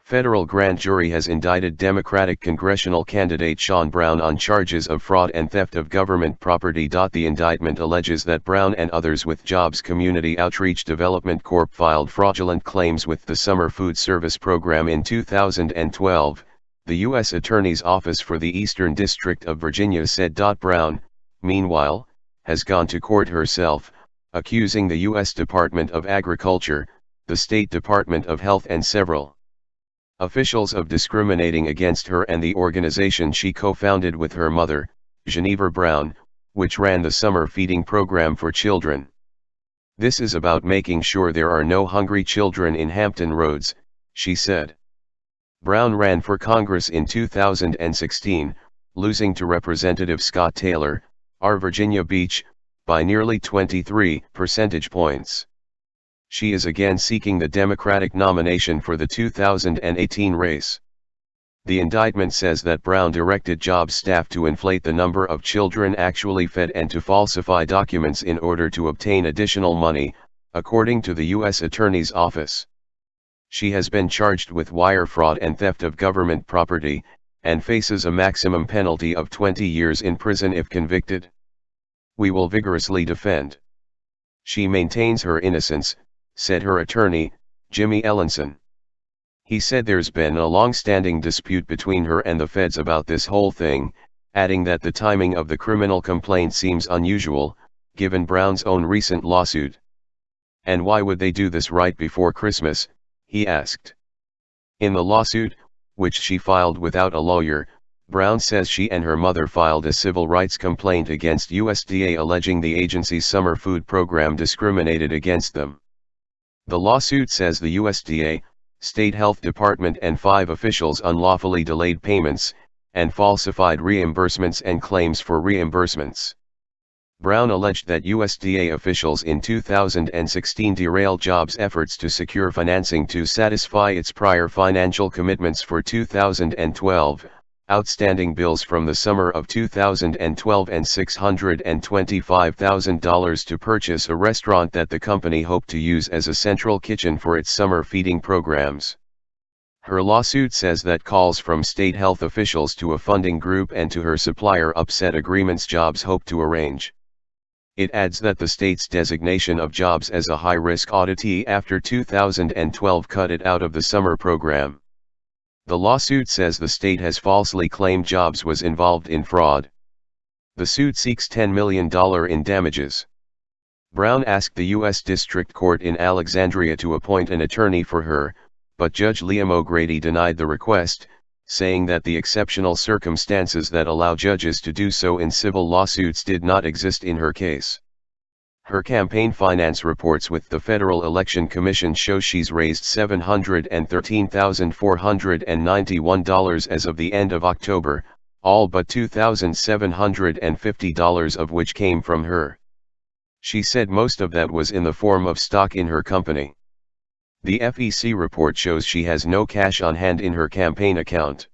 Federal grand jury has indicted Democratic congressional candidate Sean Brown on charges of fraud and theft of government property. The indictment alleges that Brown and others with Jobs Community Outreach Development Corp. filed fraudulent claims with the Summer Food Service Program in 2012, the U.S. Attorney's Office for the Eastern District of Virginia said. Brown, meanwhile, has gone to court herself, accusing the U.S. Department of Agriculture, the State Department of Health and several officials of discriminating against her and the organization she co-founded with her mother, Geneva Brown, which ran the summer feeding program for children. "This is about making sure there are no hungry children in Hampton Roads," she said. Brown ran for Congress in 2016, losing to Representative Scott Taylor, R. Virginia Beach, by nearly 23 percentage points. She is again seeking the Democratic nomination for the 2018 race. The indictment says that Brown directed Jobs staff to inflate the number of children actually fed and to falsify documents in order to obtain additional money, according to the U.S. Attorney's Office. She has been charged with wire fraud and theft of government property, and faces a maximum penalty of 20 years in prison if convicted. "We will vigorously defend. She maintains her innocence," said her attorney, Jimmy Ellenson. He said there's been a long-standing dispute between her and the feds about this whole thing, adding that the timing of the criminal complaint seems unusual, given Brown's own recent lawsuit. "And why would they do this right before Christmas?" he asked. In the lawsuit, which she filed without a lawyer, Brown says she and her mother filed a civil rights complaint against USDA alleging the agency's summer food program discriminated against them. The lawsuit says the USDA, State Health Department and 5 officials unlawfully delayed payments, and falsified reimbursements and claims for reimbursements. Brown alleged that USDA officials in 2016 derailed Jobs' efforts to secure financing to satisfy its prior financial commitments for 2012, outstanding bills from the summer of 2012 and $625,000 to purchase a restaurant that the company hoped to use as a central kitchen for its summer feeding programs. Her lawsuit says that calls from state health officials to a funding group and to her supplier upset agreements Jobs hoped to arrange. It adds that the state's designation of Jobs as a high-risk auditee after 2012 cut it out of the summer program. The lawsuit says the state has falsely claimed Jobs was involved in fraud. The suit seeks $10 million in damages. Brown asked the U.S. District Court in Alexandria to appoint an attorney for her, but Judge Liam O'Grady denied the request, saying that the exceptional circumstances that allow judges to do so in civil lawsuits did not exist in her case. Her campaign finance reports with the Federal Election Commission show she's raised $713,491 as of the end of October, all but $2,750 of which came from her. She said most of that was in the form of stock in her company. The FEC report shows she has no cash on hand in her campaign account.